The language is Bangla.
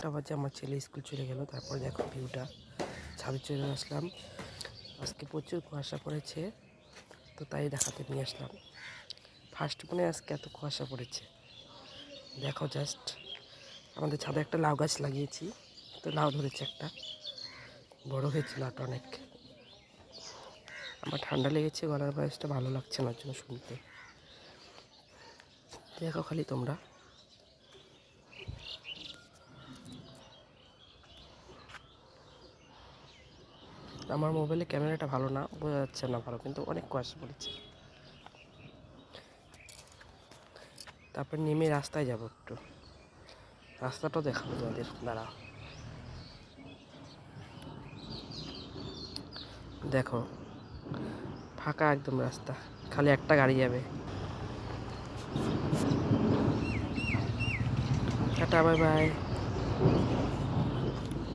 10টা বাজে আমার ছেলে স্কুল চলে গেল। তারপরে দেখো ভিউটা, ছাদে চলে আসলাম। আজকে প্রচুর কুয়াশা পড়েছে, তো তাই দেখাতে নিয়ে আসলাম। ফার্স্ট মনে আজকে এত কুয়াশা পড়েছে, দেখো জাস্ট। আমাদের ছাদে একটা লাউ গাছ লাগিয়েছি, তো লাউ ধরেছে, একটা বড় হয়েছে লাউটা অনেক। আমার ঠান্ডা লেগেছে, গলার ভয়েসটা ভালো লাগছে না জন্য শুনতে। দেখো খালি তোমরা। আমার মোবাইলে ক্যামেরাটা ভালো না, বোঝা যাচ্ছে না ভালো, কিন্তু অনেক কুয়াশা পড়েছে। তারপর নেমে রাস্তায় যাবো, একটু রাস্তাটাও দেখাবো তোমাদের, দাঁড়াও। দেখো ফাঁকা একদম রাস্তা, খালি একটা গাড়ি যাবে। Tata, bye bye.